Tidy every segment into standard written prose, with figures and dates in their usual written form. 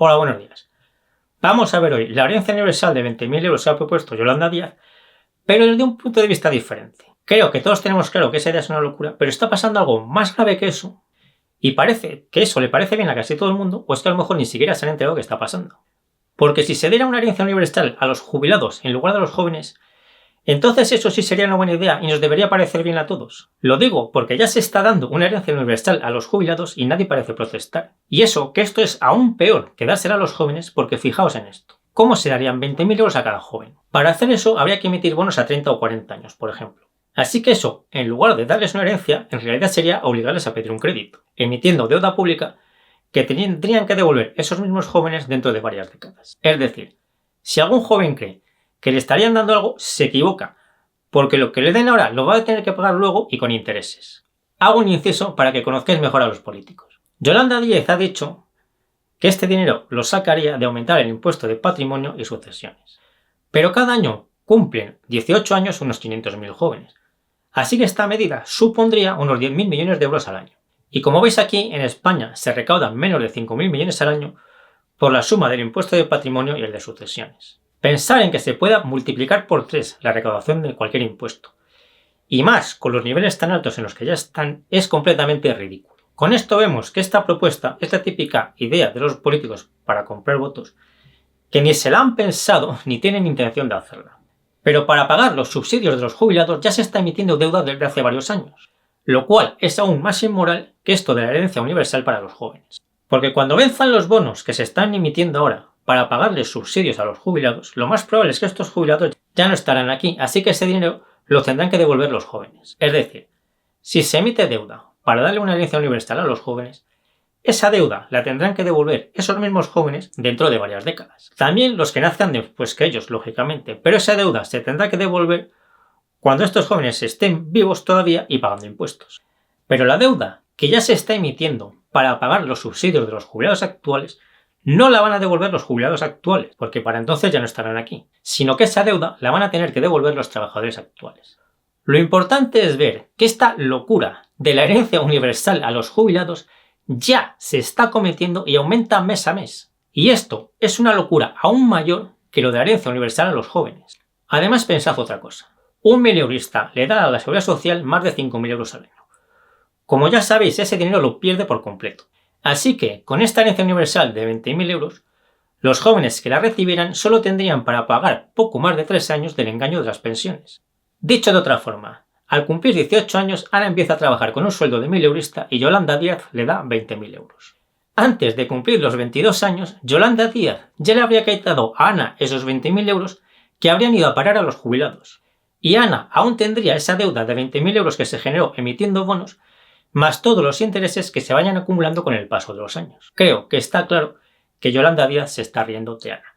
Hola, buenos días. Vamos a ver hoy la herencia universal de 20.000 euros que ha propuesto Yolanda Díaz, pero desde un punto de vista diferente. Creo que todos tenemos claro que esa idea es una locura, pero está pasando algo más grave que eso, y parece que eso le parece bien a casi todo el mundo, pues que a lo mejor ni siquiera se han enterado que está pasando. Porque si se diera una herencia universal a los jubilados en lugar de a los jóvenes, entonces eso sí sería una buena idea y nos debería parecer bien a todos. Lo digo porque ya se está dando una herencia universal a los jubilados y nadie parece protestar. Y eso, que esto es aún peor que dársela a los jóvenes, porque fijaos en esto. ¿Cómo se darían 20.000 euros a cada joven? Para hacer eso habría que emitir bonos a 30 o 40 años, por ejemplo. Así que eso, en lugar de darles una herencia, en realidad sería obligarles a pedir un crédito, emitiendo deuda pública que tendrían que devolver esos mismos jóvenes dentro de varias décadas. Es decir, si algún joven cree que le estarían dando algo, se equivoca, porque lo que le den ahora lo va a tener que pagar luego y con intereses. Hago un inciso para que conozcáis mejor a los políticos. Yolanda Díaz ha dicho que este dinero lo sacaría de aumentar el impuesto de patrimonio y sucesiones. Pero cada año cumplen 18 años unos 500.000 jóvenes. Así que esta medida supondría unos 10.000 millones de euros al año. Y como veis aquí, en España se recaudan menos de 5.000 millones al año por la suma del impuesto de patrimonio y el de sucesiones. Pensar en que se pueda multiplicar por 3 la recaudación de cualquier impuesto, y más con los niveles tan altos en los que ya están, es completamente ridículo. Con esto vemos que esta propuesta es la típica idea de los políticos para comprar votos, que ni se la han pensado ni tienen intención de hacerla. Pero para pagar los subsidios de los jubilados ya se está emitiendo deuda desde hace varios años, lo cual es aún más inmoral que esto de la herencia universal para los jóvenes. Porque cuando venzan los bonos que se están emitiendo ahora para pagarles subsidios a los jubilados, lo más probable es que estos jubilados ya no estarán aquí, así que ese dinero lo tendrán que devolver los jóvenes. Es decir, si se emite deuda para darle una herencia universal a los jóvenes, esa deuda la tendrán que devolver esos mismos jóvenes dentro de varias décadas. También los que nazcan después que ellos, lógicamente, pero esa deuda se tendrá que devolver cuando estos jóvenes estén vivos todavía y pagando impuestos. Pero la deuda que ya se está emitiendo para pagar los subsidios de los jubilados actuales no la van a devolver los jubilados actuales, porque para entonces ya no estarán aquí, sino que esa deuda la van a tener que devolver los trabajadores actuales. Lo importante es ver que esta locura de la herencia universal a los jubilados ya se está cometiendo y aumenta mes a mes. Y esto es una locura aún mayor que lo de la herencia universal a los jóvenes. Además, pensad otra cosa. Un mileurista le da a la Seguridad Social más de 5.000 euros al año. Como ya sabéis, ese dinero lo pierde por completo. Así que, con esta herencia universal de 20.000 euros, los jóvenes que la recibieran solo tendrían para pagar poco más de 3 años del engaño de las pensiones. Dicho de otra forma, al cumplir 18 años, Ana empieza a trabajar con un sueldo de mileurista y Yolanda Díaz le da 20.000 euros. Antes de cumplir los 22 años, Yolanda Díaz ya le habría quitado a Ana esos 20.000 euros que habrían ido a parar a los jubilados. Y Ana aún tendría esa deuda de 20.000 euros que se generó emitiendo bonos, más todos los intereses que se vayan acumulando con el paso de los años. Creo que está claro que Yolanda Díaz se está riendo de Ana,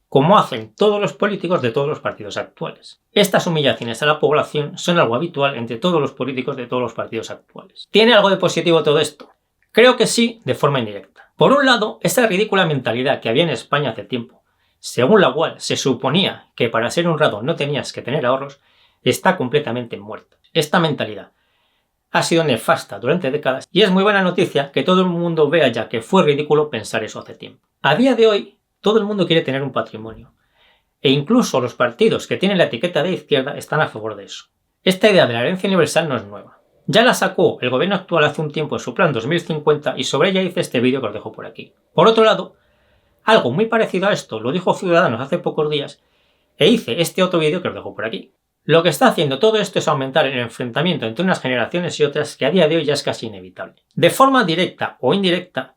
como hacen todos los políticos de todos los partidos actuales. Estas humillaciones a la población son algo habitual entre todos los políticos de todos los partidos actuales. ¿Tiene algo de positivo todo esto? Creo que sí, de forma indirecta. Por un lado, esa ridícula mentalidad que había en España hace tiempo, según la cual se suponía que para ser honrado no tenías que tener ahorros, está completamente muerta. Esta mentalidad ha sido nefasta durante décadas y es muy buena noticia que todo el mundo vea ya que fue ridículo pensar eso hace tiempo. A día de hoy, todo el mundo quiere tener un patrimonio, e incluso los partidos que tienen la etiqueta de izquierda están a favor de eso. Esta idea de la herencia universal no es nueva. Ya la sacó el gobierno actual hace un tiempo en su plan 2050 y sobre ella hice este vídeo que os dejo por aquí. Por otro lado, algo muy parecido a esto lo dijo Ciudadanos hace pocos días e hice este otro vídeo que os dejo por aquí. Lo que está haciendo todo esto es aumentar el enfrentamiento entre unas generaciones y otras que a día de hoy ya es casi inevitable. De forma directa o indirecta,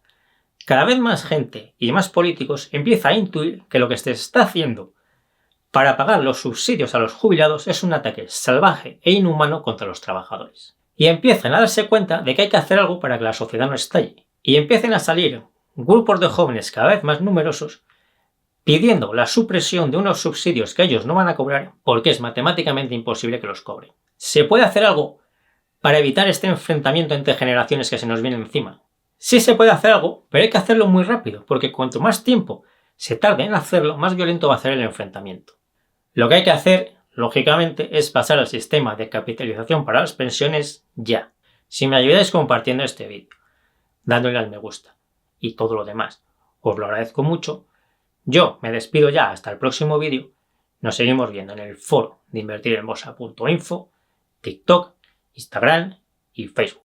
cada vez más gente y más políticos empieza a intuir que lo que se está haciendo para pagar los subsidios a los jubilados es un ataque salvaje e inhumano contra los trabajadores. Y empiezan a darse cuenta de que hay que hacer algo para que la sociedad no estalle. Y empiecen a salir grupos de jóvenes cada vez más numerosos pidiendo la supresión de unos subsidios que ellos no van a cobrar porque es matemáticamente imposible que los cobren. ¿Se puede hacer algo para evitar este enfrentamiento entre generaciones que se nos viene encima? Sí se puede hacer algo, pero hay que hacerlo muy rápido, porque cuanto más tiempo se tarde en hacerlo, más violento va a ser el enfrentamiento. Lo que hay que hacer, lógicamente, es pasar al sistema de capitalización para las pensiones ya. Si me ayudáis compartiendo este vídeo, dándole al me gusta y todo lo demás, Os lo agradezco mucho. Yo me despido ya hasta el próximo vídeo. Nos seguimos viendo en el foro de invertirenbolsa.info, TikTok, Instagram y Facebook.